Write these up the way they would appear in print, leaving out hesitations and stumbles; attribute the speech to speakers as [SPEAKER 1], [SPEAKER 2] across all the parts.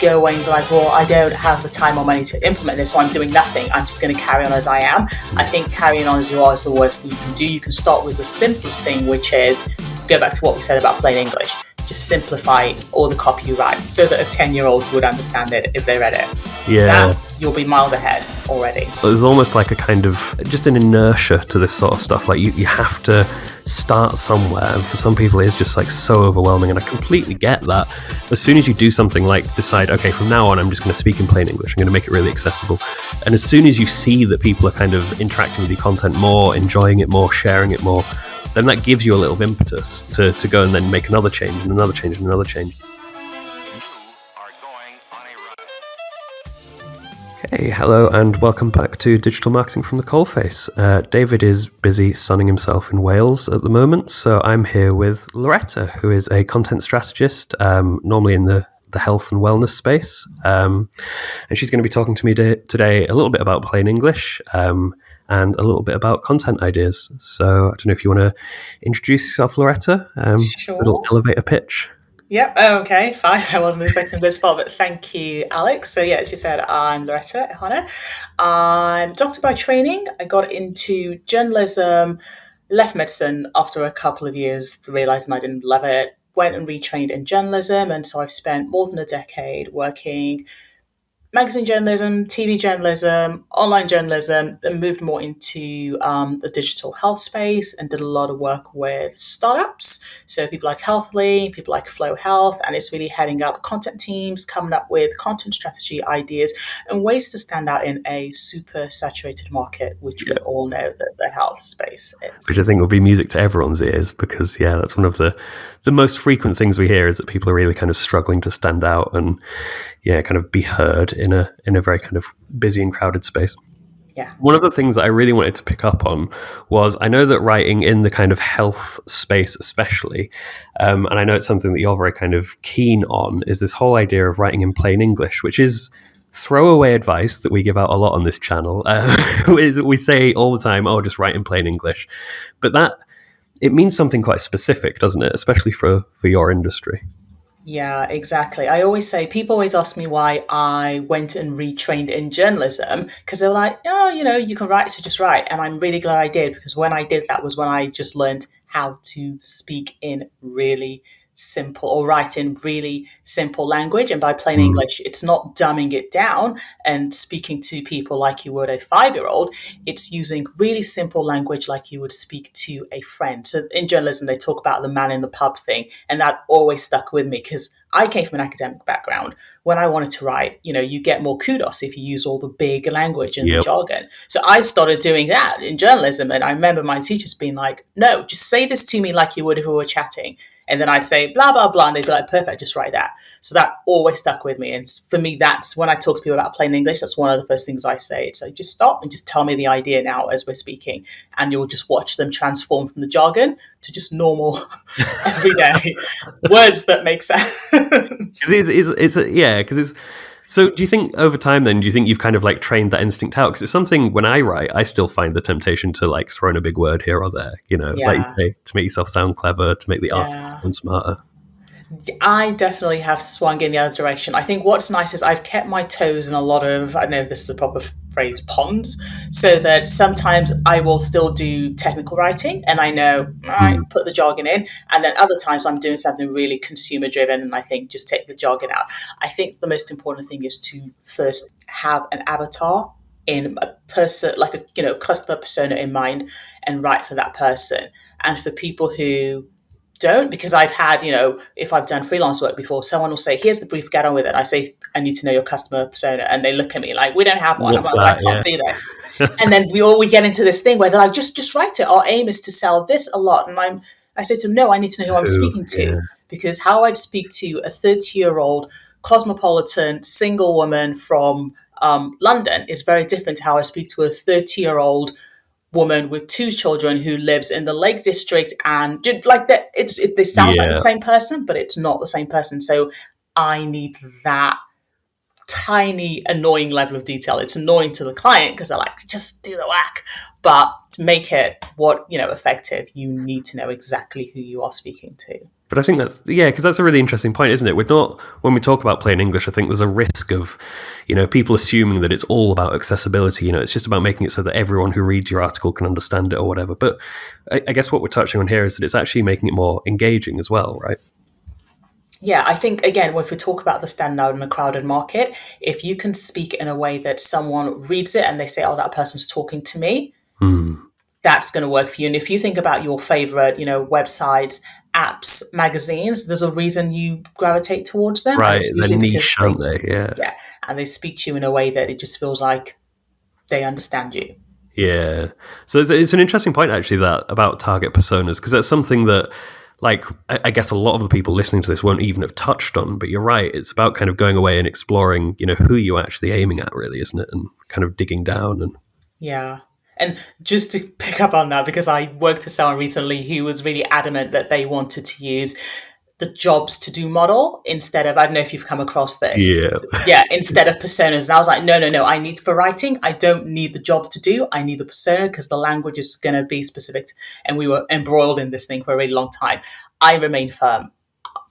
[SPEAKER 1] go away and be like, well, I don't have the time or money to implement this, so I'm doing nothing. I'm just going to carry on as I am. I think carrying on as you are is the worst thing you can do. You can start with the simplest thing, which is go back to what we said about plain English. Just simplify all the copy you write so that a 10-year-old would understand it if they read it.
[SPEAKER 2] Yeah.
[SPEAKER 1] That, you'll be miles ahead already.
[SPEAKER 2] There's almost like a kind of just an inertia to this sort of stuff. Like you have to start somewhere, and for some people it's just like so overwhelming, and I completely get that. As soon as you do something like decide, okay, from now on I'm just going to speak in plain English, I'm going to make it really accessible, and as soon as you see that people are kind of interacting with your content more, enjoying it more, sharing it more, then that gives you a little impetus to go and then make another change and another change and another change. Hey, hello and welcome back to Digital Marketing from the Coalface. David is busy sunning himself in Wales at the moment, so I'm here with Loretta, who is a content strategist, normally in the health and wellness space. And she's going to be talking to me today a little bit about plain English and a little bit about content ideas. So I don't know if you want to introduce yourself, Loretta.
[SPEAKER 1] Sure.
[SPEAKER 2] Little elevator pitch.
[SPEAKER 1] Yep. Oh, okay, fine. I wasn't expecting this far, but thank you, Alex. So yeah, as you said, I'm Loretta Hana. I'm a doctor by training. I got into journalism, left medicine after a couple of years, realizing I didn't love it, went and retrained in journalism. And so I've spent more than a decade working magazine journalism, TV journalism, online journalism, and moved more into the digital health space and did a lot of work with startups. So people like Healthly, people like Flow Health, and it's really heading up content teams, coming up with content strategy ideas and ways to stand out in a super saturated market, which we all know that the health space is.
[SPEAKER 2] Which I think will be music to everyone's ears because, yeah, that's one of the most frequent things we hear is that people are really kind of struggling to stand out and, yeah, kind of be heard in a very kind of busy and crowded space.
[SPEAKER 1] Yeah.
[SPEAKER 2] One of the things that I really wanted to pick up on was I know that writing in the kind of health space especially, and I know it's something that you're very kind of keen on, is this whole idea of writing in plain English, which is throwaway advice that we give out a lot on this channel. We say all the time, oh, just write in plain English. But that, it means something quite specific, doesn't it? Especially for your industry.
[SPEAKER 1] Yeah, exactly. I always say, people always ask me why I went and retrained in journalism because they're like, oh, you can write, so just write. And I'm really glad I did, because when I did that was when I just learned how to speak in really simple or write in really simple language. And by plain English, it's not dumbing it down and speaking to people like you would a 5-year-old. It's using really simple language like you would speak to a friend. So in journalism, they talk about the man in the pub thing. And that always stuck with me because I came from an academic background. When I wanted to write, you get more kudos if you use all the big language and the jargon. So I started doing that in journalism. And I remember my teachers being like, no, just say this to me like you would if we were chatting. And then I'd say, blah, blah, blah. And they'd be like, perfect, just write that. So that always stuck with me. And for me, that's when I talk to people about plain English, that's one of the first things I say. It's like, just stop and just tell me the idea now as we're speaking. And you'll just watch them transform from the jargon to just normal, everyday words that make sense.
[SPEAKER 2] So do you think over time then, do you think you've kind of like trained that instinct out? Because it's something when I write, I still find the temptation to like throw in a big word here or there, like you say, to make yourself sound clever, to make the article sound smarter.
[SPEAKER 1] I definitely have swung in the other direction. I think what's nice is I've kept my toes in a lot of, I don't know if this is the proper phrase, ponds, so that sometimes I will still do technical writing and I know, I put the jargon in, and then other times I'm doing something really consumer driven and I think just take the jargon out. I think the most important thing is to first have an avatar in a person, like a customer persona in mind, and write for that person. And for people who don't, because I've had, if I've done freelance work before, someone will say, here's the brief, get on with it. I say, I need to know your customer persona. And they look at me like, we don't have one. I'm like, I can't do this. And then we get into this thing where they're like, just write it. Our aim is to sell this a lot. And I say to them, no, I need to know who I'm speaking to, because how I'd speak to a 30-year-old cosmopolitan single woman from London is very different to how I speak to a 30-year-old woman with 2 children who lives in the Lake District, and like that, they sound like the same person, but it's not the same person. So I need that tiny annoying level of detail. It's annoying to the client because they're like, just do the whack, but to make it effective, you need to know exactly who you are speaking to.
[SPEAKER 2] But I think because that's a really interesting point, isn't it? We're not, when we talk about plain English, I think there's a risk of, people assuming that it's all about accessibility. It's just about making it so that everyone who reads your article can understand it or whatever. But I guess what we're touching on here is that it's actually making it more engaging as well, right?
[SPEAKER 1] Yeah, I think, again, if we talk about the standing out in a crowded market, if you can speak in a way that someone reads it and they say, oh, that person's talking to me, that's going to work for you. And if you think about your favorite, websites, apps, magazines, there's a reason you gravitate towards them.
[SPEAKER 2] Right,
[SPEAKER 1] And it's
[SPEAKER 2] they're
[SPEAKER 1] usually
[SPEAKER 2] niche, aren't they? Yeah.
[SPEAKER 1] Yeah. And they speak to you in a way that it just feels like they understand you.
[SPEAKER 2] Yeah. So it's an interesting point, actually, that about target personas, because that's something that, like, I guess a lot of the people listening to this won't even have touched on, but you're right. It's about kind of going away and exploring, who you're actually aiming at, really, isn't it? And kind of digging down. And
[SPEAKER 1] Yeah. And just to pick up on that, because I worked with someone recently who was really adamant that they wanted to use the jobs to do model instead of, I don't know if you've come across this.
[SPEAKER 2] Yeah.
[SPEAKER 1] Instead of personas. And I was like, no, I need, for writing, I don't need the job to do. I need the persona because the language is going to be specific. And we were embroiled in this thing for a really long time. I remain firm.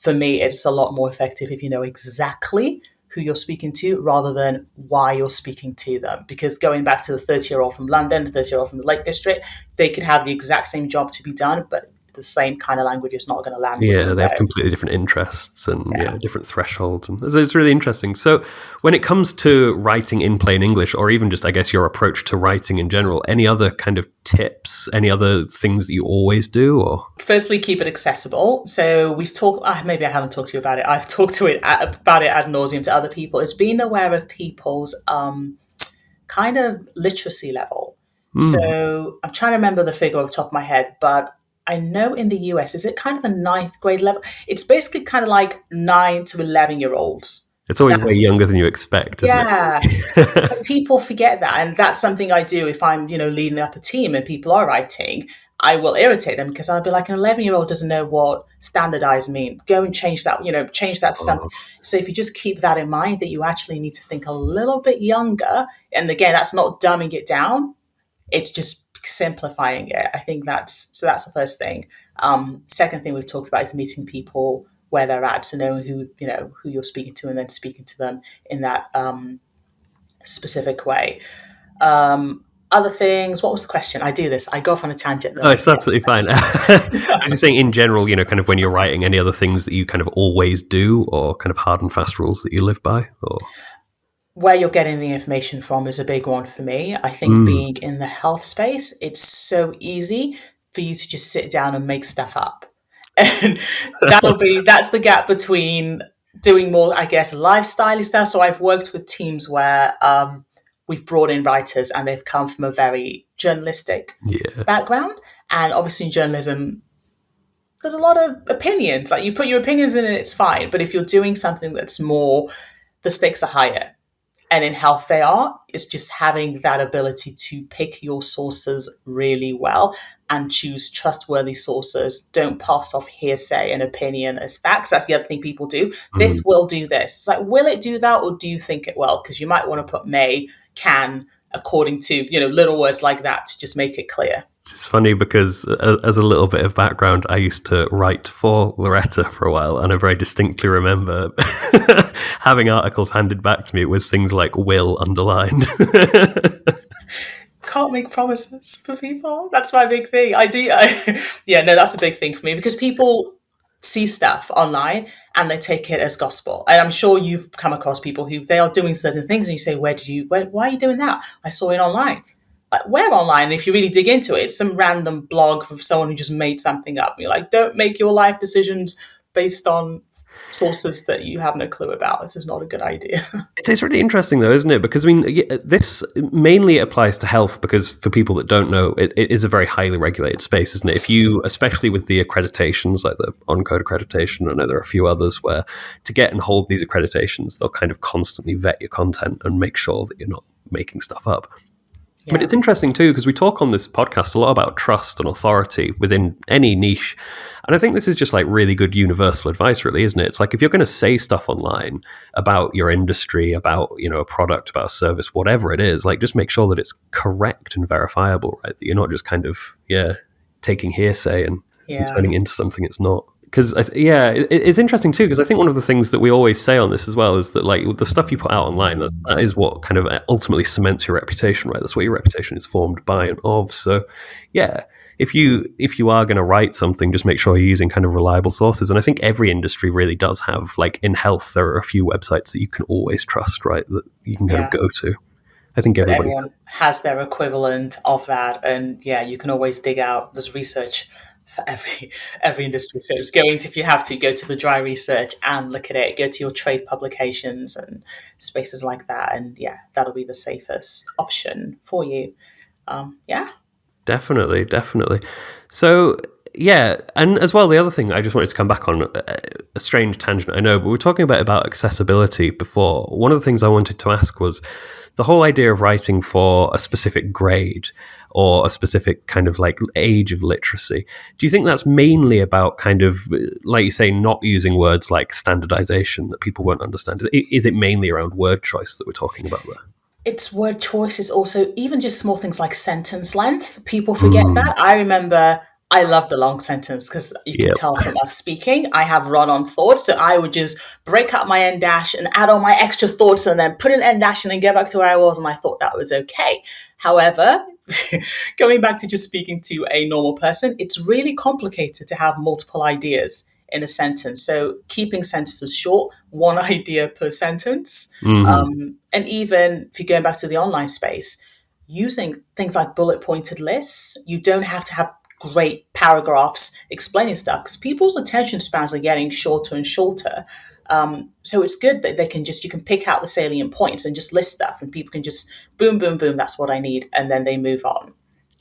[SPEAKER 1] For me, it's a lot more effective if you know exactly who you're speaking to rather than why you're speaking to them. Because going back to the 30-year-old from London, the 30-year-old from the Lake District, they could have the exact same job to be done, but the same kind of language is not going to land.
[SPEAKER 2] Yeah, they have completely different interests and different thresholds. And it's really interesting. So when it comes to writing in plain English, or even just, I guess, your approach to writing in general, any other kind of tips, any other things that you always do? Or
[SPEAKER 1] firstly, keep it accessible. So we've talked, maybe I haven't talked to you about it. I've talked about it ad nauseum to other people. It's being aware of people's kind of literacy level. So I'm trying to remember the figure off the top of my head, but I know in the US, is it kind of a 9th grade level? It's basically kind of like 9 to 11-year-olds.
[SPEAKER 2] It's always way younger than you expect, isn't
[SPEAKER 1] it? People forget that. And that's something I do if I'm, leading up a team and people are writing. I will irritate them because I'll be like, an 11-year-old doesn't know what standardized means. Go and change that, change that to something. So if you just keep that in mind, that you actually need to think a little bit younger. And again, that's not dumbing it down. It's just simplifying it. I think that's the first thing. Second thing we've talked about is meeting people where they're at, to know who you're speaking to, and then speaking to them in that specific way. Other things, what was the question? I do this. I go off on a tangent.
[SPEAKER 2] Oh, it's absolutely fine. I was just saying, in general, kind of when you're writing, any other things that you kind of always do, or kind of hard and fast rules that you live by? Or
[SPEAKER 1] where you're getting the information from is a big one for me. I think being in the health space, it's so easy for you to just sit down and make stuff up. And that's the gap between doing more, I guess, lifestyle stuff. So I've worked with teams where we've brought in writers and they've come from a very journalistic background. And obviously in journalism, there's a lot of opinions. Like, you put your opinions in and it's fine. But if you're doing something that's more, the stakes are higher. And in health they are, it's just having that ability to pick your sources really well and choose trustworthy sources. Don't pass off hearsay and opinion as facts. That's the other thing people do. This will do this. It's like, will it do that, or do you think it will? Because you might want to put may, can, according to, little words like that to just make it clear.
[SPEAKER 2] It's funny because, as a little bit of background, I used to write for Loretta for a while, and I very distinctly remember having articles handed back to me with things like "will" underlined.
[SPEAKER 1] Can't make promises for people. That's my big thing. That's a big thing for me, because people see stuff online and they take it as gospel. And I'm sure you've come across people who they are doing certain things and you say, why are you doing that? I saw it online. Like, where online? And if you really dig into it, it's some random blog of someone who just made something up. You're like, don't make your life decisions based on sources that you have no clue about. This is not a good idea.
[SPEAKER 2] It's really interesting, though, isn't it? Because, I mean, this mainly applies to health, because for people that don't know, it is a very highly regulated space, isn't it? If you, especially with the accreditations, like the on-code accreditation, I know there are a few others where to get and hold these accreditations, they'll kind of constantly vet your content and make sure that you're not making stuff up. Yeah. But it's interesting too, because we talk on this podcast a lot about trust and authority within any niche. And I think this is just like really good universal advice, really, isn't it? It's like, if you're going to say stuff online about your industry, about, a product, about a service, whatever it is, like, just make sure that it's correct and verifiable, right? That you're not just kind of, taking hearsay and turning it into something it's not. because it's interesting too, because I think one of the things that we always say on this as well is that like the stuff you put out online, that is what kind of ultimately cements your reputation, right? That's what your reputation is formed by and of. So yeah, if you are going to write something, just make sure you're using kind of reliable sources. And I think every industry really does have, like in health, there are a few websites that you can always trust, right, that you can kind of go to. I think
[SPEAKER 1] That
[SPEAKER 2] everybody
[SPEAKER 1] everyone has their equivalent of that, and yeah, you can always dig out. There's research for every industry. So it's going to, if you have to, go to the dry research and look at it. Go to your trade publications and spaces like that, and yeah, that'll be the safest option for you. Yeah.
[SPEAKER 2] Definitely. So yeah, and as well, the other thing I just wanted to come back on, a strange tangent, I know, but we were talking about accessibility before. One of the things I wanted to ask was the whole idea of writing for a specific grade or a specific kind of like age of literacy. Do you think that's mainly about kind of, like you say, not using words like standardization that people won't understand? Is it mainly around word choice that we're talking about there?
[SPEAKER 1] It's word choice. It's also even just small things like sentence length. People forget that. I remember I love the long sentence because you can
[SPEAKER 2] Yeah.
[SPEAKER 1] tell from us speaking, I have run on thoughts. So I would just break up my end dash and add all my extra thoughts and then put an end dash and then get back to where I was. And I thought that was okay. However, going back to just speaking to a normal person, it's really complicated to have multiple ideas in a sentence. So keeping sentences short, one idea per sentence. And even if you're going back to the online space, using things like bullet pointed lists, you don't have to have great paragraphs explaining stuff because people's attention spans are getting shorter and shorter. So it's good that you can pick out the salient points and just list stuff and people can just boom, boom, boom, that's what I need. And then they move on.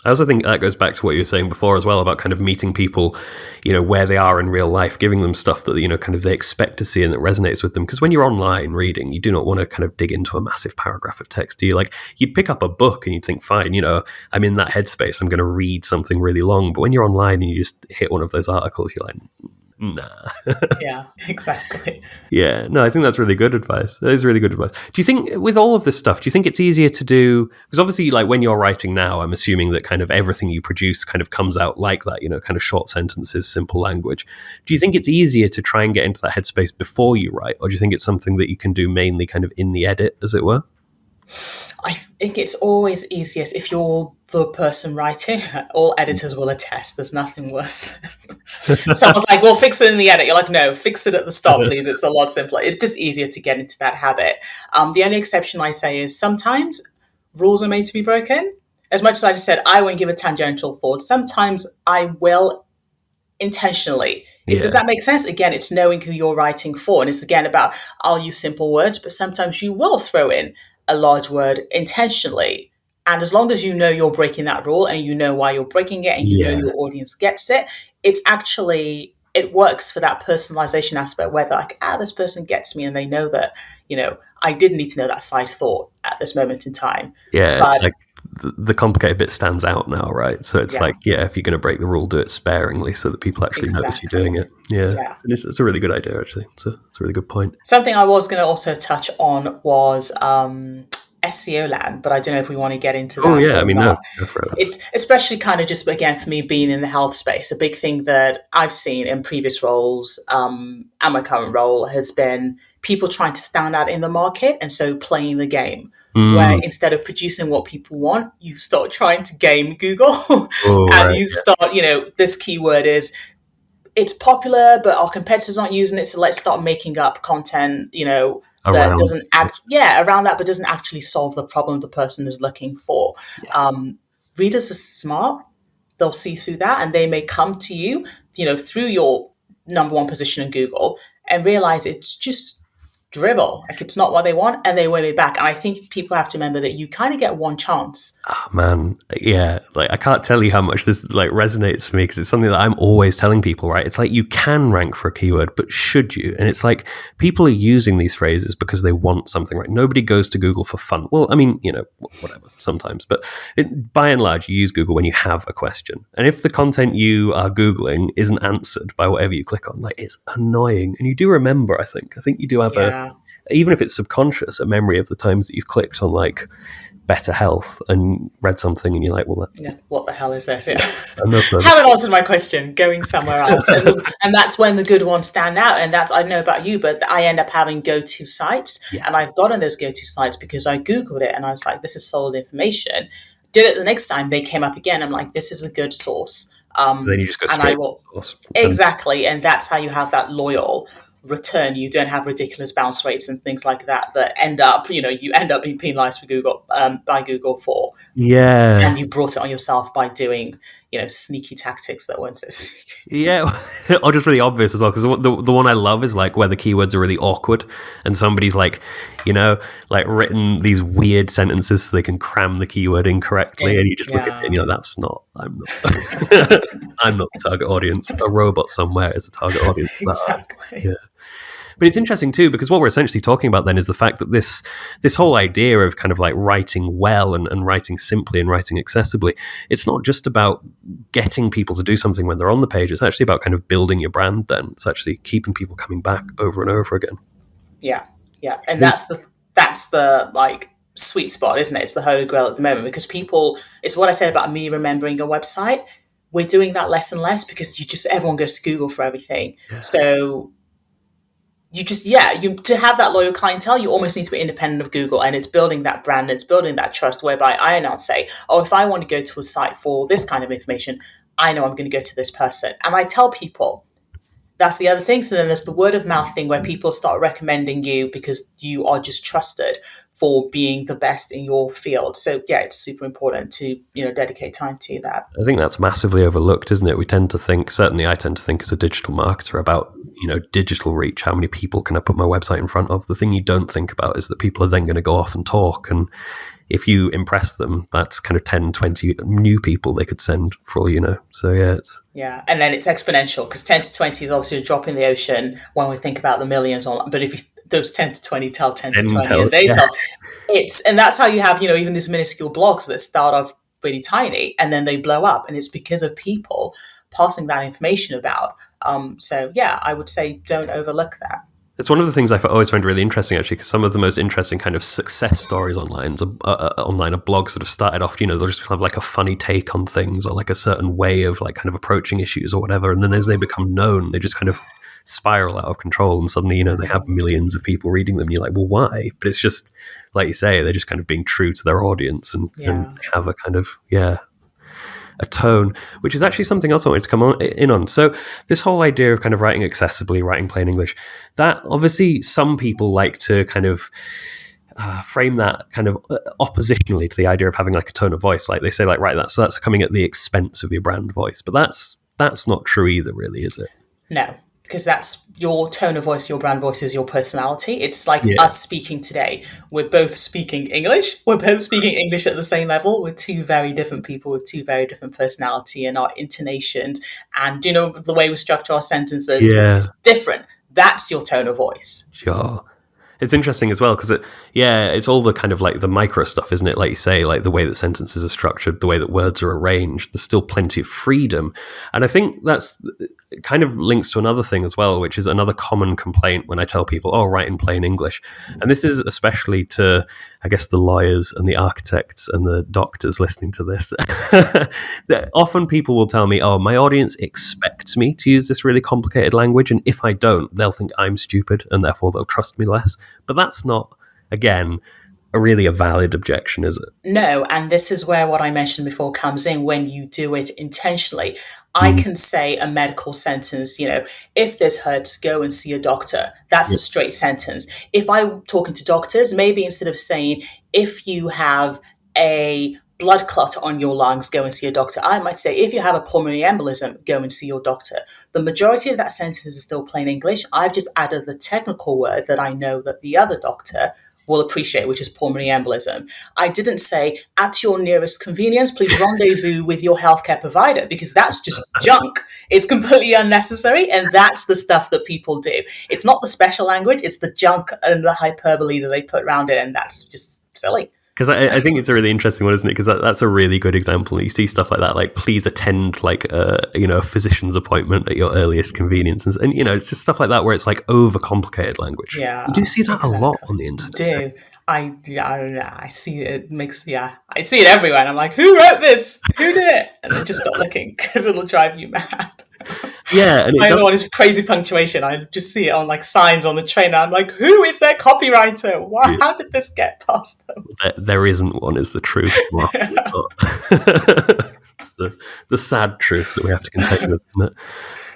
[SPEAKER 2] I also think that goes back to what you were saying before as well about kind of meeting people, where they are in real life, giving them stuff that, kind of they expect to see and that resonates with them. Because when you're online reading, you do not want to kind of dig into a massive paragraph of text, do you? Like, you'd pick up a book and you'd think, fine, I'm in that headspace, I'm going to read something really long. But when you're online and you just hit one of those articles, you're like, nah.
[SPEAKER 1] Yeah, exactly.
[SPEAKER 2] Yeah, no, I think that's really good advice. That is really good advice. Do you think with all of this stuff, do you think it's easier to do? Because obviously, like when you're writing now, I'm assuming that kind of everything you produce kind of comes out like that, kind of short sentences, simple language. Do you think it's easier to try and get into that headspace before you write? Or do you think it's something that you can do mainly kind of in the edit, as it were?
[SPEAKER 1] I think it's always easiest if you're the person writing. All editors will attest. There's nothing worse. Someone's like, well, fix it in the edit. You're like, no, fix it at the start, please. It's a lot simpler. It's just easier to get into that habit. The only exception I say is sometimes rules are made to be broken. As much as I just said, I won't give a tangential thought. Sometimes I will intentionally. Does that make sense? Again, it's knowing who you're writing for. And it's again about, I'll use simple words, but sometimes you will throw in a large word intentionally. And as long as you know you're breaking that rule and you know why you're breaking it and you know your audience gets it, it works for that personalization aspect where they're like, this person gets me and they know that, I did need to know that side thought at this moment in time.
[SPEAKER 2] Yeah, it's like the complicated bit stands out now, right? So it's like, if you're going to break the rule, do it sparingly so that people actually notice you're doing it. Yeah. It's a really good idea, actually. It's a really good point.
[SPEAKER 1] Something I was going to also touch on was SEO land, but I don't know if we want to get into that.
[SPEAKER 2] Oh, yeah. I mean, no.
[SPEAKER 1] It's especially kind of just, again, for me being in the health space, a big thing that I've seen in previous roles and my current role has been people trying to stand out in the market and so playing the game. Where instead of producing what people want, you start trying to game Google you start, this keyword it's popular, but our competitors aren't using it. So let's start making up content, that doesn't around that, but doesn't actually solve the problem the person is looking for. Readers are smart. They'll see through that and they may come to you, through your number one position in Google and realize it's just drivel, like it's not what they want, and they win it back. And I think people have to remember that you kind of get one chance.
[SPEAKER 2] Oh, man, yeah, like I can't tell you how much this like resonates for me because it's something that I'm always telling people, right? It's like you can rank for a keyword, but should you? And it's like people are using these phrases because they want something, right? Nobody goes to Google for fun. Well, I mean, whatever, sometimes, but by and large, you use Google when you have a question. And if the content you are Googling isn't answered by whatever you click on, like it's annoying. And you do remember, I think you do have even if it's subconscious, a memory of the times that you've clicked on like better health and read something and you're like, well,
[SPEAKER 1] Yeah, what the hell is this? Yeah.
[SPEAKER 2] another.
[SPEAKER 1] Haven't answered my question. Going somewhere else, and that's when the good ones stand out. And that's, I don't know about you, but I end up having go-to sites,
[SPEAKER 2] Yeah.
[SPEAKER 1] and I've gotten those go-to sites because I googled it and I was like, this is solid information. Did it the next time, they came up again. I'm like, this is a good source.
[SPEAKER 2] Then you just go
[SPEAKER 1] And
[SPEAKER 2] straight
[SPEAKER 1] I will
[SPEAKER 2] to the source.
[SPEAKER 1] exactly, and that's how you have that loyal return. You don't have ridiculous bounce rates and things like that end up, you end up being penalized for Google by Google for.
[SPEAKER 2] Yeah.
[SPEAKER 1] And you brought it on yourself by doing, sneaky tactics that weren't so sneaky.
[SPEAKER 2] Yeah, or just really obvious as well, because the one I love is like where the keywords are really awkward and somebody's like, like written these weird sentences so they can cram the keyword incorrectly, and you just look at it and you're like, I'm not I'm not the target audience. A robot somewhere is the target audience for that.
[SPEAKER 1] Exactly.
[SPEAKER 2] Yeah. But it's interesting too, because what we're essentially talking about then is the fact that this whole idea of kind of like writing well and writing simply and writing accessibly, it's not just about getting people to do something when they're on the page. It's actually about kind of building your brand then. It's actually keeping people coming back over and over again.
[SPEAKER 1] Yeah. Yeah. And that's the like sweet spot, isn't it? It's the holy grail at the moment, because it's what I said about me remembering a website. We're doing that less and less because everyone goes to Google for everything. Yeah. So to have that loyal clientele, you almost need to be independent of Google, and it's building that brand, and it's building that trust, whereby I now say, if I want to go to a site for this kind of information, I know I'm going to go to this person. And I tell people, that's the other thing. So then there's the word of mouth thing where people start recommending you because you are just trusted for being the best in your field. So yeah, it's super important to, dedicate time to that.
[SPEAKER 2] I think that's massively overlooked, isn't it? We tend to think, certainly I tend to think as a digital marketer, about, digital reach. How many people can I put my website in front of? The thing you don't think about is that people are then going to go off and talk. And if you impress them, that's kind of 10, 20 new people they could send for all you know. So yeah,
[SPEAKER 1] Yeah, and then it's exponential, because 10 to 20 is obviously a drop in the ocean when we think about the millions online. But if those 10 to 20 tell 10 to 20 and they tell, and that's how you have, even these minuscule blogs that start off really tiny and then they blow up. And it's because of people passing that information about. So yeah, I would say don't overlook that.
[SPEAKER 2] It's one of the things I always find really interesting, actually, because some of the most interesting kind of success stories online are blogs that have started off, they'll just have like a funny take on things or like a certain way of like kind of approaching issues or whatever. And then as they become known, they just kind of spiral out of control. And suddenly, they have millions of people reading them. And you're like, well, why? But it's just, like you say, they're just kind of being true to their audience and have a kind of, a tone, which is actually something else I wanted to come in on. So this whole idea of kind of writing accessibly, writing plain English, that obviously some people like to kind of frame that kind of oppositionally to the idea of having like a tone of voice. Like they say, like, right, so that's coming at the expense of your brand voice. But that's not true either, really, is it?
[SPEAKER 1] No, because that's your tone of voice, your brand voice is your personality. It's like us speaking today. We're both speaking English. We're both speaking English at the same level. We're two very different people with two very different personality, and our intonations and, the way we structure our sentences is different. That's your tone of voice.
[SPEAKER 2] Sure. It's interesting as well because it's all the kind of like the micro stuff, isn't it? Like you say, like the way that sentences are structured, the way that words are arranged, there's still plenty of freedom. And I think that's kind of links to another thing as well, which is another common complaint when I tell people, write in plain English. And this is especially to, I guess, the lawyers and the architects and the doctors listening to this. That often people will tell me, my audience expects me to use this really complicated language. And if I don't, they'll think I'm stupid and therefore they'll trust me less. But that's not, again, a valid objection, is it?
[SPEAKER 1] No, and this is where what I mentioned before comes in. When you do it intentionally, I can say a medical sentence, if this hurts, go and see a doctor. That's a straight sentence. If I'm talking to doctors, maybe instead of saying, if you have a blood clot on your lungs, go and see a doctor, I might say, if you have a pulmonary embolism, go and see your doctor. The majority of that sentence is still plain English. I've just added the technical word that I know that the other doctor will appreciate, which is pulmonary embolism. I didn't say, at your nearest convenience, please rendezvous with your healthcare provider, because that's just junk. It's completely unnecessary, and that's the stuff that people do. It's not the special language, it's the junk and the hyperbole that they put around it, and that's just silly.
[SPEAKER 2] Because I think it's a really interesting one, isn't it? Because that's a really good example. You see stuff like that, like please attend like a physician's appointment at your earliest convenience, and it's just stuff like that where it's like overcomplicated language.
[SPEAKER 1] Yeah,
[SPEAKER 2] you do see that a lot on the internet.
[SPEAKER 1] Do I see it. It makes, yeah, I see it everywhere. And I'm like, who wrote this? Who did it? And then just stop looking because it'll drive you mad.
[SPEAKER 2] Yeah, and it
[SPEAKER 1] I
[SPEAKER 2] does.
[SPEAKER 1] know what is crazy punctuation. I just see it on like signs on the train. And I'm like, who is their copywriter? Why? How did this get past them?
[SPEAKER 2] There isn't one, is the truth. Mark. It's the sad truth that we have to contend with, isn't it?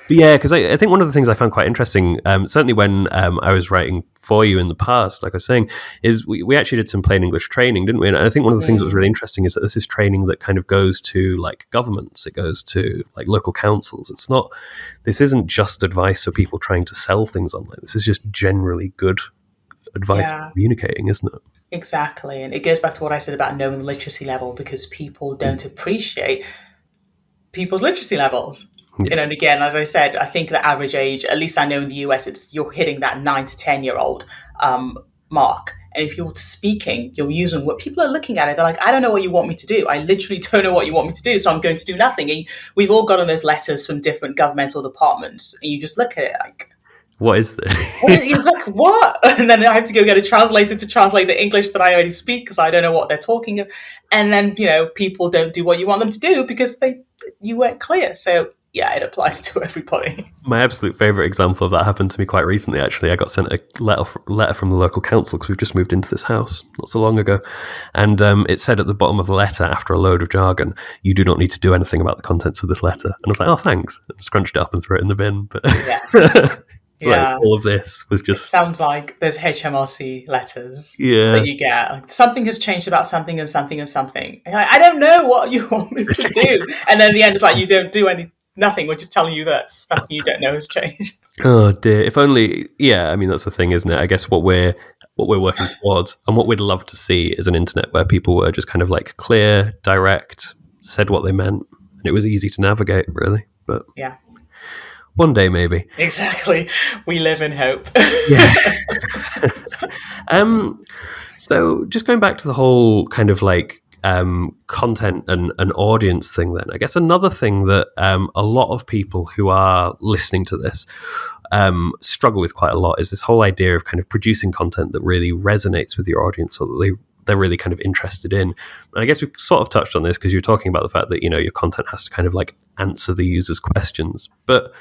[SPEAKER 2] But yeah, because I think one of the things I found quite interesting, certainly when I was writing for you in the past, like I was saying, is we actually did some plain English training, didn't we? And I think one of the things that was really interesting is that this is training that kind of goes to like governments, it goes to like local councils. This isn't just advice for people trying to sell things online. This is just generally good advice for communicating, isn't it?
[SPEAKER 1] Exactly. And it goes back to what I said about knowing the literacy level, because people don't appreciate people's literacy levels.
[SPEAKER 2] Yeah.
[SPEAKER 1] And again, as I said, I think the average age, at least I know in the US, you're hitting that 9 to 10-year-old mark. And if you're speaking, you're using what people are looking at it. They're like, I don't know what you want me to do. I literally don't know what you want me to do. So I'm going to do nothing. And we've all gotten those letters from different governmental departments. And you just look at it like,
[SPEAKER 2] what is this?
[SPEAKER 1] He's like, what? And then I have to go get a translator to translate the English that I already speak because I don't know what they're talking of. And then, people don't do what you want them to do because you weren't clear. So yeah, it applies to everybody.
[SPEAKER 2] My absolute favourite example of that happened to me quite recently, actually. I got sent a letter from the local council because we've just moved into this house not so long ago. And it said at the bottom of the letter, after a load of jargon, you do not need to do anything about the contents of this letter. And I was like, oh, thanks. And scrunched it up and threw it in the bin. But
[SPEAKER 1] yeah.
[SPEAKER 2] Like all of this was just...
[SPEAKER 1] It sounds like those HMRC letters
[SPEAKER 2] that
[SPEAKER 1] you get. Like, something has changed about something and something and something. And I don't know what you want me to do. And then in the end, it's like, you don't do nothing. We're just telling you that something you don't know has changed.
[SPEAKER 2] Oh dear! If only, yeah. I mean, that's the thing, isn't it? I guess what we're working towards, and what we'd love to see, is an internet where people were just kind of like clear, direct, said what they meant, and it was easy to navigate, really. But
[SPEAKER 1] yeah,
[SPEAKER 2] one day maybe.
[SPEAKER 1] Exactly. We live in hope.
[SPEAKER 2] Yeah. So just going back to the whole kind of like content and audience thing, then I guess another thing that a lot of people who are listening to this struggle with quite a lot is this whole idea of kind of producing content that really resonates with your audience, or that they're really kind of interested in. And I guess we've sort of touched on this because you're talking about the fact that, your content has to kind of like answer the user's questions. But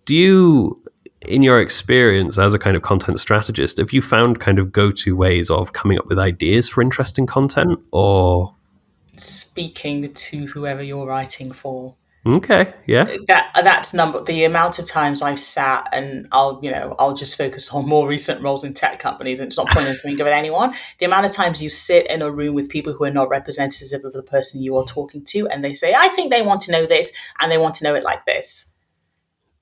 [SPEAKER 2] do you, in your experience as a kind of content strategist, have you found kind of go-to ways of coming up with ideas for interesting content, or
[SPEAKER 1] speaking to whoever you're writing for?
[SPEAKER 2] Okay, yeah.
[SPEAKER 1] That's the amount of times I've sat and I'll just focus on more recent roles in tech companies, and it's not pointing the finger at anyone. The amount of times you sit in a room with people who are not representative of the person you are talking to, and they say, I think they want to know this and they want to know it like this.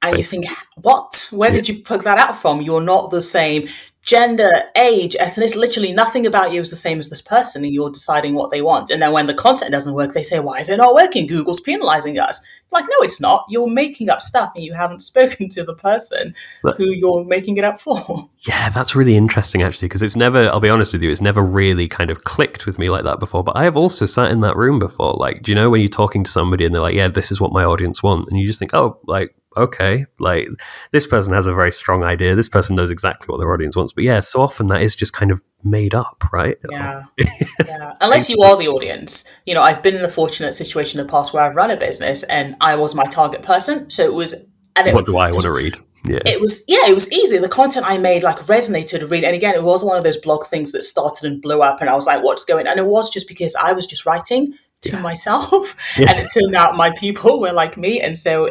[SPEAKER 1] And you think, what? Where did you plug that out from? You're not the same gender, age, ethnicity, literally nothing about you is the same as this person, and you're deciding what they want. And then when the content doesn't work, they say, why is it not working? Google's penalizing us. Like, no, it's not. You're making up stuff and you haven't spoken to the person who you're making it up for.
[SPEAKER 2] Yeah, that's really interesting, actually, because it's never, I'll be honest with you, it's never really kind of clicked with me like that before. But I have also sat in that room before. Like, do you know when you're talking to somebody and they're like, yeah, this is what my audience want? And you just think, oh, like, okay, like this person has a very strong idea. This person knows exactly what their audience wants. But yeah, so often that is just kind of made up, right?
[SPEAKER 1] Yeah. Unless you are the audience. I've been in the fortunate situation in the past where I've run a business and I was my target person. So it was...
[SPEAKER 2] What do I want to read? Yeah.
[SPEAKER 1] It was easy. The content I made like resonated really. And again, it was one of those blog things that started and blew up and I was like, what's going on? And it was just because I was just writing to myself and it turned out my people were like me, and so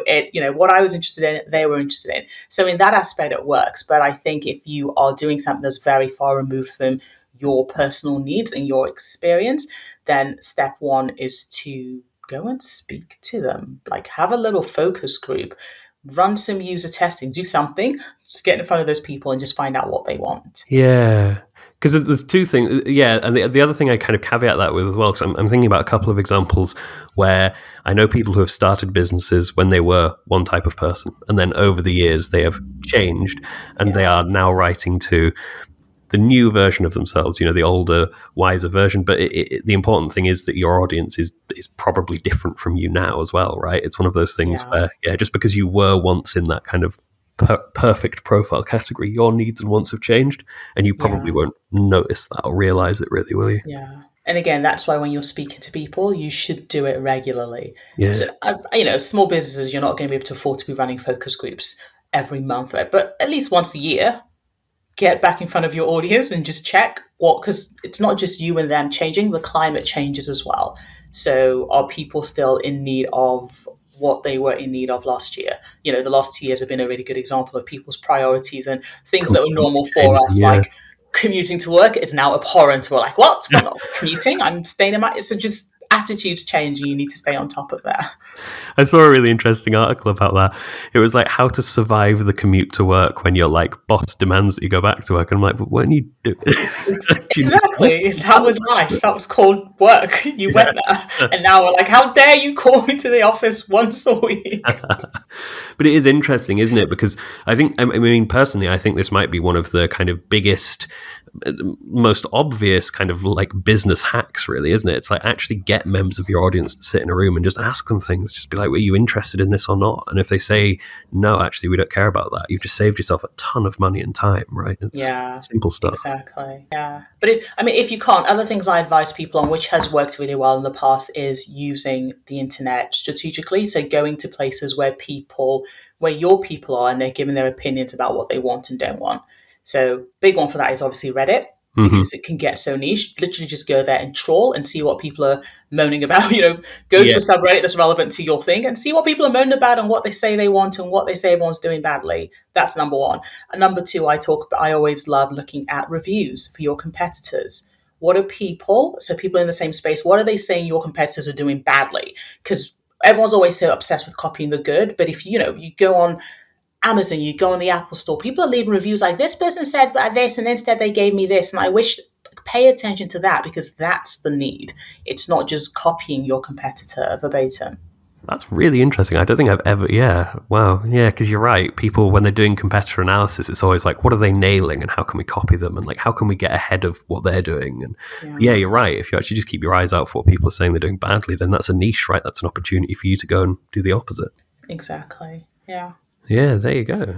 [SPEAKER 1] what I was interested in, they were interested in. So in that aspect it works. But I think if you are doing something that's very far removed from your personal needs and your experience, then step one is to go and speak to them. Like, have a little focus group, run some user testing, do something, just get in front of those people and just find out what they want.
[SPEAKER 2] Yeah. Because there's two things, yeah, and the other thing I kind of caveat that with as well, because I'm thinking about a couple of examples where I know people who have started businesses when they were one type of person, and then over the years they have changed, and they are now writing to the new version of themselves, the older, wiser version. But the important thing is that your audience is probably different from you now as well, right? It's one of those things where, just because you were once in that kind of perfect profile category, your needs and wants have changed, and you probably
[SPEAKER 1] Yeah.
[SPEAKER 2] won't notice that or realize it really, will you?
[SPEAKER 1] Yeah. And again, that's why when you're speaking to people, you should do it regularly.
[SPEAKER 2] Yeah.
[SPEAKER 1] So, small businesses, you're not going to be able to afford to be running focus groups every month, right? But at least once a year, get back in front of your audience and just check because it's not just you and them changing, the climate changes as well. So are people still in need of what they were in need of last year? The last 2 years have been a really good example of people's priorities, and things that were normal for us,
[SPEAKER 2] Yeah.
[SPEAKER 1] like commuting to work, is now abhorrent. We're like, what? I'm not commuting. I'm staying in my. So just attitudes change, and you need to stay on top of that.
[SPEAKER 2] I saw a really interesting article about that. It was like how to survive the commute to work when your like boss demands that you go back to work. And I'm like, but when you do,
[SPEAKER 1] Exactly. That was life. That was called work. You went there. And now we're like, how dare you call me to the office once a week?
[SPEAKER 2] But it is interesting, isn't it? Because I mean, personally, I think this might be one of the kind of biggest, most obvious kind of like business hacks, really, isn't it? It's like actually get members of your audience to sit in a room and just ask them things. Just be like, were you interested in this or not? And if they say, no, actually, we don't care about that, you've just saved yourself a ton of money and time, right? It's simple stuff.
[SPEAKER 1] Exactly. Yeah. But if you can't, other things I advise people on, which has worked really well in the past, is using the internet strategically. So going to places where your people are, and they're giving their opinions about what they want and don't want. So big one for that is obviously Reddit, because it can get so niche. Literally just go there and troll and see what people are moaning about. Go to a subreddit that's relevant to your thing and see what people are moaning about and what they say they want and what they say everyone's doing badly. That's number one. And number two, I always love looking at reviews for your competitors. What are people in the same space, what are they saying your competitors are doing badly? Because everyone's always so obsessed with copying the good. But if you go on Amazon, you go on the Apple store, people are leaving reviews like, this person said this and instead they gave me this. And I wish, pay attention to that, because that's the need. It's not just copying your competitor verbatim.
[SPEAKER 2] That's really interesting. I don't think I've ever, because you're right. People, when they're doing competitor analysis, it's always like, what are they nailing and how can we copy them? And like, how can we get ahead of what they're doing? And you're right. If you actually just keep your eyes out for what people are saying they're doing badly, then that's a niche, right? That's an opportunity for you to go and do the opposite.
[SPEAKER 1] Exactly. Yeah.
[SPEAKER 2] Yeah, there you go.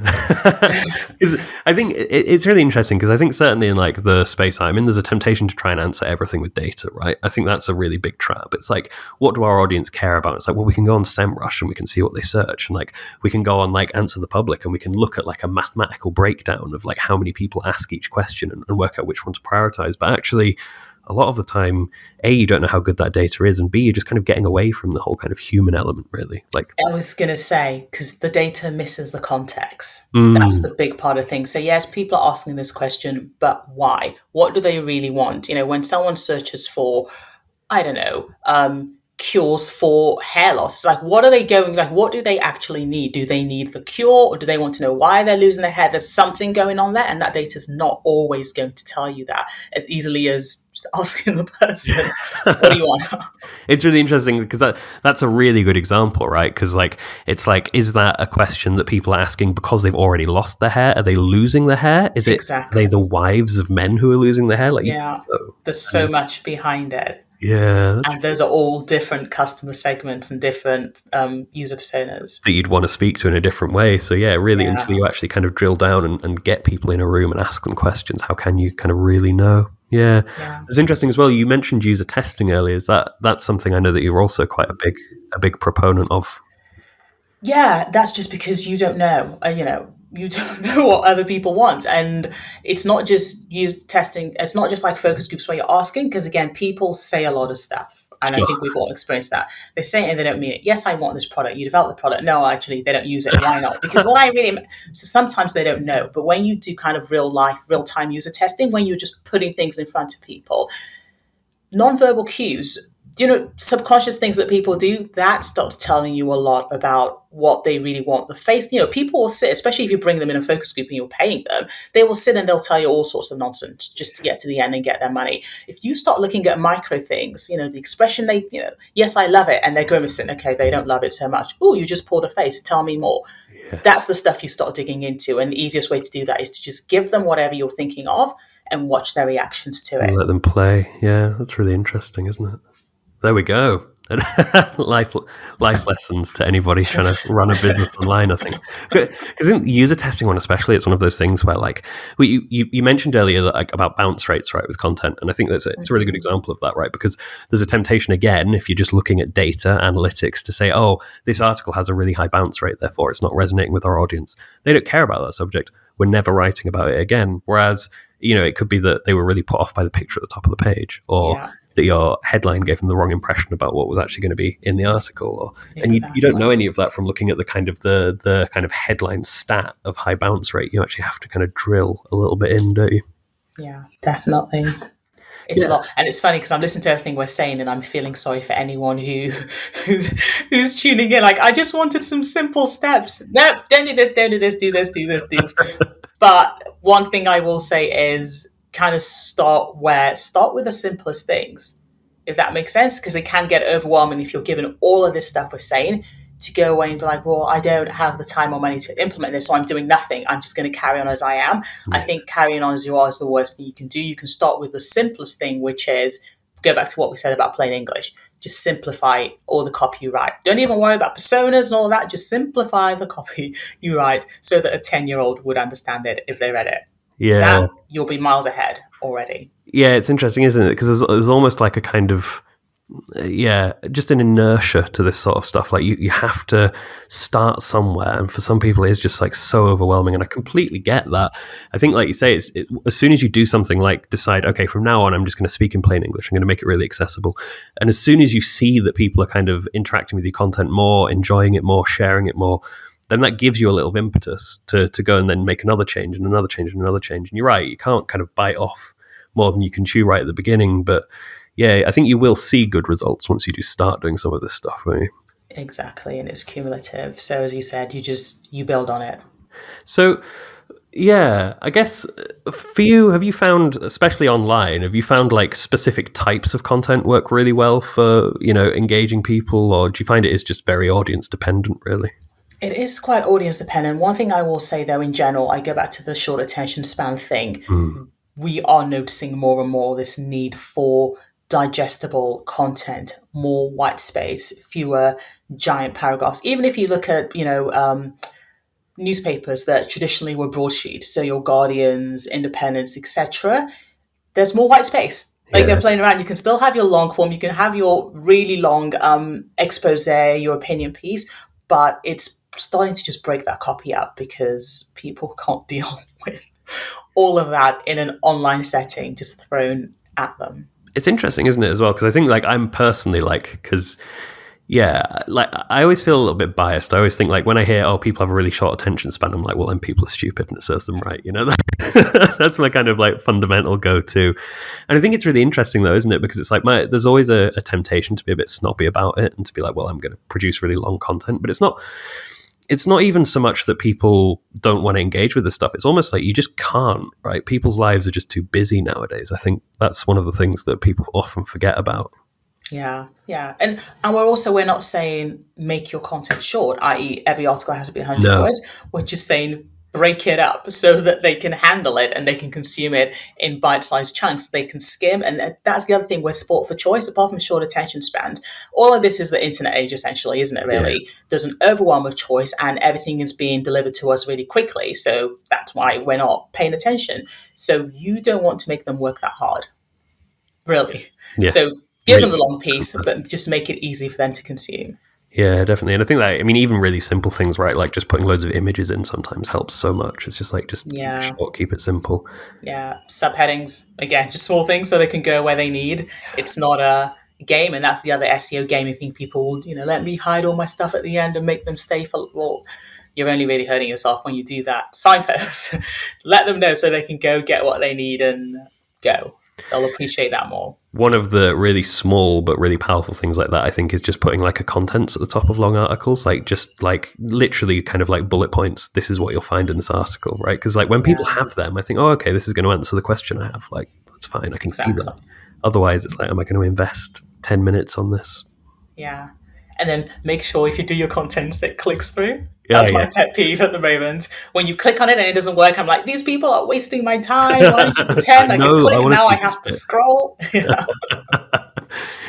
[SPEAKER 2] I think it's really interesting because I think certainly in like the space I'm in, there's a temptation to try and answer everything with data, right? I think that's a really big trap. It's like, what do our audience care about? It's like, well, we can go on Semrush and we can see what they search, and like we can go on like Answer the Public and we can look at like a mathematical breakdown of like how many people ask each question and work out which one to prioritize. But actually, a lot of the time, A, you don't know how good that data is, and B, you're just kind of getting away from the whole kind of human element, really. Like,
[SPEAKER 1] I was going to say, because the data misses the context. That's the big part of things. So yes, people are asking this question, but why? What do they really want? When someone searches for, I don't know, cures for hair loss, it's like, what do they actually need? Do they need the cure, or do they want to know why they're losing their hair? There's something going on there, and that data is not always going to tell you that as easily as just asking the person, what do you want?
[SPEAKER 2] It's really interesting because that's a really good example, right? Because like, it's like, is that a question that people are asking because they've already lost their hair? Are they losing their hair? Is it
[SPEAKER 1] Exactly.
[SPEAKER 2] Are they the wives of men who are losing their hair? Like,
[SPEAKER 1] there's so much behind it.
[SPEAKER 2] Yeah.
[SPEAKER 1] And those are all different customer segments and different user personas
[SPEAKER 2] that you'd want to speak to in a different way. So really, until you actually kind of drill down and get people in a room and ask them questions, how can you kind of really know? Yeah. It's interesting as well. You mentioned user testing earlier. Is that's something I know that you're also quite a big proponent of?
[SPEAKER 1] Yeah, that's just because you don't know. You don't know what other people want. And it's not just user testing. It's not just like focus groups where you're asking, because again, people say a lot of stuff. And I think we've all experienced that. They say it and they don't mean it. Yes, I want this product. You develop the product. No, actually, they don't use it. Why not? Because so sometimes they don't know. But when you do kind of real-time user testing, when you're just putting things in front of people, nonverbal cues, subconscious things that people do, that starts telling you a lot about what they really want. The face, people will sit, especially if you bring them in a focus group and you're paying them, they will sit and they'll tell you all sorts of nonsense just to get to the end and get their money. If you start looking at micro things, the expression yes, I love it, and they're grimacing, okay, they don't love it so much. Oh, you just pulled a face, tell me more. Yeah. That's the stuff you start digging into. And the easiest way to do that is to just give them whatever you're thinking of and watch their reactions to it.
[SPEAKER 2] Let them play. Yeah, that's really interesting, isn't it? There we go. life life lessons to anybody trying to run a business online, I think. Because I think the user testing one especially, it's one of those things where like you mentioned earlier like about bounce rates, right, with content, and I think it's a really good example of that, right? Because there's a temptation again, if you're just looking at data analytics, to say, oh, this article has a really high bounce rate, therefore it's not resonating with our audience. They don't care about that subject. We're never writing about it again. Whereas, it could be that they were really put off by the picture at the top of the page, or that your headline gave them the wrong impression about what was actually going to be in the article, and you don't know any of that from looking at the kind of headline stat of high bounce rate. You actually have to kind of drill a little bit in, don't you?
[SPEAKER 1] Yeah, definitely. It's a lot, and it's funny because I'm listening to everything we're saying, and I'm feeling sorry for anyone who's tuning in. Like, I just wanted some simple steps. No, don't do this, don't do this, do this, do this, do this. But one thing I will say is kind of start with the simplest things, if that makes sense, because it can get overwhelming if you're given all of this stuff we're saying to go away and be like, well, I don't have the time or money to implement this, so I'm doing nothing. I'm just going to carry on as I am. I think carrying on as you are is the worst thing you can do. You can start with the simplest thing, which is go back to what we said about plain English. Just simplify all the copy you write. Don't even worry about personas and all of that. Just simplify the copy you write so that a 10-year-old would understand it if they read it.
[SPEAKER 2] Yeah.
[SPEAKER 1] That, you'll be miles ahead already.
[SPEAKER 2] Yeah, it's interesting, isn't it? Because there's almost like a kind of just an inertia to this sort of stuff. Like you have to start somewhere, and for some people it is just like so overwhelming, and I completely get that. I think, like you say, as soon as you do something like decide, okay, from now on I'm just going to speak in plain English, I'm going to make it really accessible, and as soon as you see that people are kind of interacting with your content more, enjoying it more, sharing it more, then that gives you a little impetus to go and then make another change and another change and another change. And you're right, you can't kind of bite off more than you can chew right at the beginning, but yeah, I think you will see good results once you do start doing some of this stuff, won't you?
[SPEAKER 1] Exactly, and it's cumulative. So as you said, you build on it.
[SPEAKER 2] So yeah, I guess for you, have you found, especially online, have you found like specific types of content work really well for, engaging people, or do you find it is just very audience dependent, really?
[SPEAKER 1] It is quite audience dependent. One thing I will say though, in general, I go back to the short attention span thing. We are noticing more and more this need for digestible content, more white space, fewer giant paragraphs. Even if you look at, newspapers that traditionally were broadsheet, so your Guardians, Independents, etc., there's more white space. Like they're playing around. You can still have your long form, you can have your really long expose, your opinion piece, but it's starting to just break that copy up because people can't deal with all of that in an online setting just thrown at them.
[SPEAKER 2] It's interesting, isn't it, as well? Because I think, like, I'm personally like, because like I always feel a little bit biased. I always think like when I hear, oh, people have a really short attention span, I'm like, well, then people are stupid and it serves them right. That's my kind of like fundamental go-to. And I think it's really interesting though, isn't it? Because it's like there's always a temptation to be a bit snobby about it and to be like, well, I'm going to produce really long content, but it's not even so much that people don't want to engage with this stuff. It's almost like you just can't, right? People's lives are just too busy nowadays. I think that's one of the things that people often forget about.
[SPEAKER 1] Yeah. And we're not saying make your content short, i.e. every article has to be 100 words. We're just saying break it up so that they can handle it and they can consume it in bite-sized chunks. They can skim, and that's the other thing. We're sport for choice, apart from short attention spans. All of this is the internet age, essentially, isn't it, really? Yeah. There's an overwhelm of choice and everything is being delivered to us really quickly. So that's why we're not paying attention. So you don't want to make them work that hard, really. Yeah. So give them the long piece, but just make it easy for them to consume.
[SPEAKER 2] Yeah, definitely. And I think that, even really simple things, right? Like just putting loads of images in sometimes helps so much. It's just like, keep it short, keep it simple.
[SPEAKER 1] Yeah. Subheadings, again, just small things so they can go where they need. It's not a game. And that's the other SEO game. I think people will, let me hide all my stuff at the end and make them stay for, well, you're only really hurting yourself when you do that. Signposts, let them know so they can go get what they need and go. They'll appreciate that more.
[SPEAKER 2] One of the really small but really powerful things like that, I think, is just putting like a contents at the top of long articles, like just like literally kind of like bullet points. This is what you'll find in this article, right? Because like when people have them, I think, oh, okay, this is going to answer the question I have. Like, that's fine. I can see that. Otherwise, it's like, am I going to invest 10 minutes on this?
[SPEAKER 1] Yeah. And then make sure if you do your contents, it clicks through. That's my pet peeve at the moment. When you click on it and it doesn't work, I'm like, these people are wasting my time. Why did you pretend I can click? Now I have to scroll.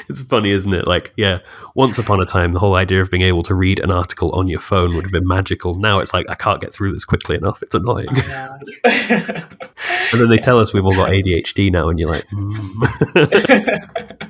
[SPEAKER 2] It's funny, isn't it? Like, yeah, once upon a time, the whole idea of being able to read an article on your phone would have been magical. Now it's like, I can't get through this quickly enough. It's annoying.
[SPEAKER 1] I know.
[SPEAKER 2] And then they tell
[SPEAKER 1] Yes.
[SPEAKER 2] us we've all got ADHD now, and you're like,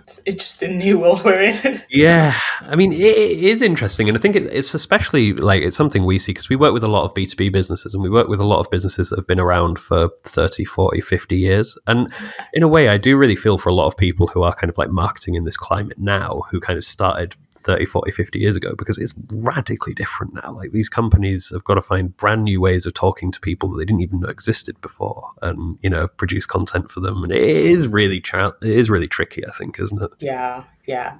[SPEAKER 1] It's interesting new world we're in.
[SPEAKER 2] Yeah, I mean, it is interesting. And I think it's especially like it's something we see because we work with a lot of B2B businesses and we work with a lot of businesses that have been around for 30, 40, 50 years. And in a way, I do really feel for a lot of people who are kind of like marketing in this climate now, who kind of started 30, 40, 50 years ago, because it's radically different now. Like these companies have got to find brand new ways of talking to people that they didn't even know existed before and, produce content for them. And it is really tricky, I think, isn't it?
[SPEAKER 1] Yeah,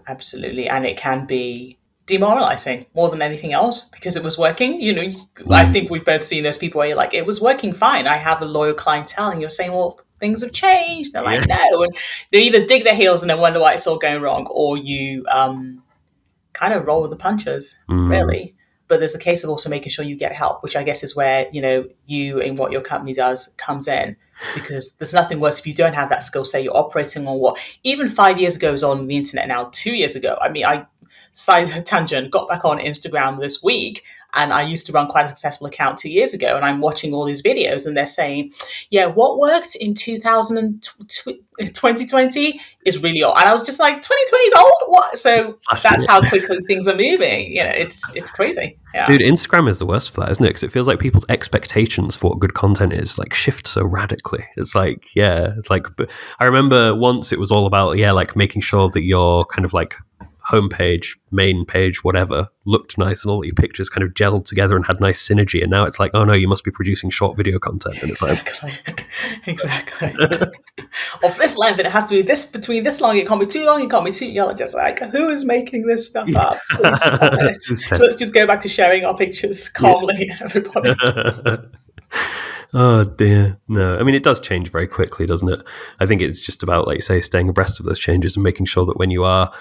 [SPEAKER 1] absolutely. And it can be demoralizing more than anything else because it was working. I think we've both seen those people where you're like, it was working fine. I have a loyal clientele. And you're saying, well, things have changed. They're like, no. And they either dig their heels and then wonder why it's all going wrong, or you kind of roll with the punches, really. But there's a case of also making sure you get help, which I guess is where, you and what your company does comes in. Because there's nothing worse if you don't have that skill, say you're operating on what even 5 years ago was on the internet now, 2 years ago. I mean, I side tangent, got back on Instagram this week, and I used to run quite a successful account 2 years ago, and I'm watching all these videos and they're saying, yeah, what worked in 2020 is really old. And I was just like, 2020 is old? What? So that's how quickly things are moving. It's crazy. Yeah.
[SPEAKER 2] Dude, Instagram is the worst for that, isn't it? Because it feels like people's expectations for what good content is like shift so radically. It's like, I remember once it was all about, like making sure that your kind of like homepage, main page, whatever, looked nice and all your pictures kind of gelled together and had nice synergy. And now it's like, oh no, you must be producing short video content. And it's
[SPEAKER 1] exactly. Of this length, it has to be this between this long. It can't be too long. It can't be too. You're just like, who is making this stuff up? Please stop it. Let's just go back to sharing our pictures calmly, everybody.
[SPEAKER 2] Oh dear. No, I mean, it does change very quickly, doesn't it? I think it's just about, like, say, staying abreast of those changes and making sure that when you are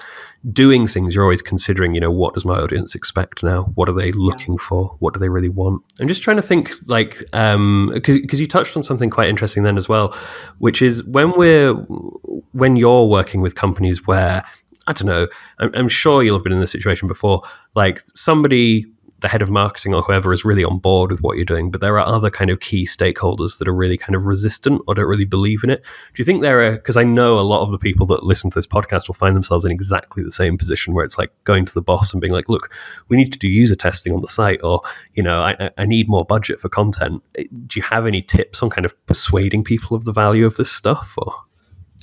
[SPEAKER 2] doing things, you're always considering, what does my audience expect now? What are they looking for? What do they really want? I'm just trying to think, like, because you touched on something quite interesting then as well, which is when you're working with companies where, I don't know, I'm sure you'll have been in this situation before, like somebody, the head of marketing or whoever, is really on board with what you're doing, but there are other kind of key stakeholders that are really kind of resistant or don't really believe in it. Do you think because I know a lot of the people that listen to this podcast will find themselves in exactly the same position where it's like going to the boss and being like, look, we need to do user testing on the site, or, I need more budget for content. Do you have any tips on kind of persuading people of the value of this stuff? Or?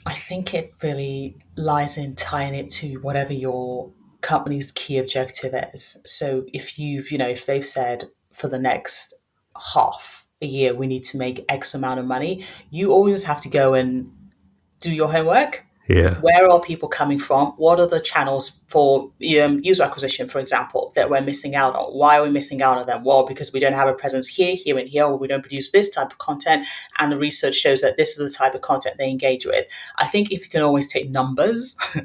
[SPEAKER 1] I think it really lies in tying it to whatever your company's key objective is. So if they've said for the next half a year we need to make X amount of money, you always have to go and do your homework.
[SPEAKER 2] Yeah.
[SPEAKER 1] Where are people coming from? What are the channels for user acquisition, for example, that we're missing out on? Why are we missing out on them? Well, because we don't have a presence here, and here, or we don't produce this type of content. And the research shows that this is the type of content they engage with. I think if you can always take numbers to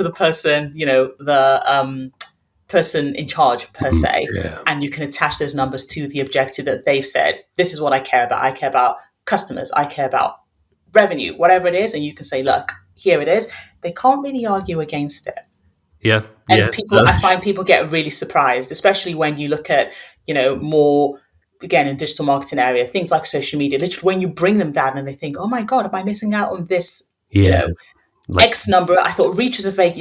[SPEAKER 1] the person, the person in charge per se, and you can attach those numbers to the objective that they've said, this is what I care about. I care about customers. I care about revenue, whatever it is, and you can say, look, here it is. They can't really argue against it.
[SPEAKER 2] Yeah.
[SPEAKER 1] And I find people get really surprised, especially when you look at, more, again, in digital marketing area, things like social media, literally when you bring them that and they think, oh my God, am I missing out on this, X number? I thought reach was a vague,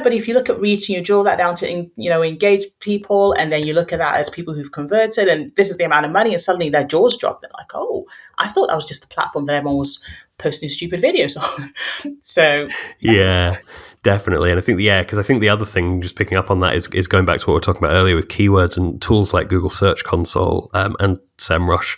[SPEAKER 1] but if you look at reach and you draw that down to, engage people, and then you look at that as people who've converted, and this is the amount of money, and suddenly their jaws drop. They're like, oh, I thought that was just a platform that everyone was posting stupid videos on. So
[SPEAKER 2] yeah, definitely. And I think because I think the other thing, just picking up on that, is going back to what we were talking about earlier with keywords and tools like Google Search Console and Semrush,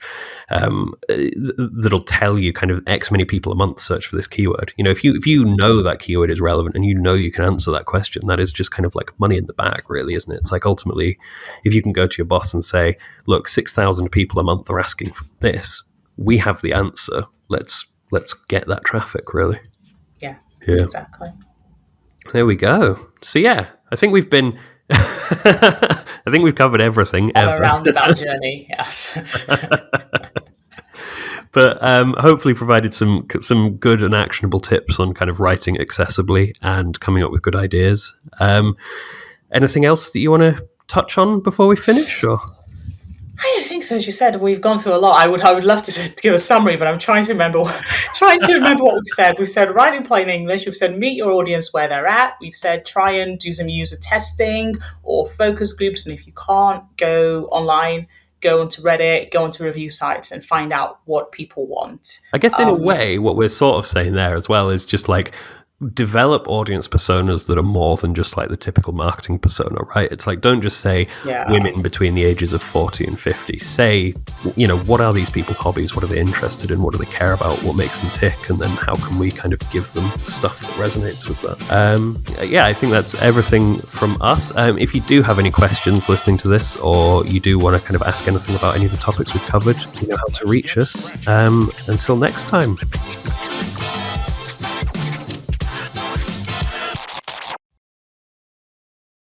[SPEAKER 2] that'll tell you kind of X many people a month search for this keyword. If you know that keyword is relevant and you can answer that question, that is just kind of like money in the bag, really, isn't it? It's like, ultimately, if you can go to your boss and say, look, 6,000 people a month are asking for this, we have the answer. Let's get that traffic, really.
[SPEAKER 1] Yeah, exactly.
[SPEAKER 2] There we go. So I think we've been I think we've covered everything
[SPEAKER 1] on a roundabout journey. Yes.
[SPEAKER 2] But hopefully provided some good and actionable tips on kind of writing accessibly and coming up with good ideas. Anything else that you want to touch on before we finish? Or
[SPEAKER 1] I don't think so. As you said, we've gone through a lot. I would love to give a summary, but I'm trying to remember what we've said. We've said write in plain English. We've said meet your audience where they're at. We've said try and do some user testing or focus groups, and if you can't, go online, go onto Reddit, go onto review sites, and find out what people want.
[SPEAKER 2] I guess in a way, what we're sort of saying there as well is just like develop audience personas that are more than just like the typical marketing persona, right? It's like, don't just say women between the ages of 40 and 50. Say, you know, what are these people's hobbies? What are they interested in? What do they care about? What makes them tick? And then how can we kind of give them stuff that resonates with that? Yeah, I think that's everything from us. If you do have any questions listening to this, or you do want to kind of ask anything about any of the topics we've covered, you know how to reach us. Until next time.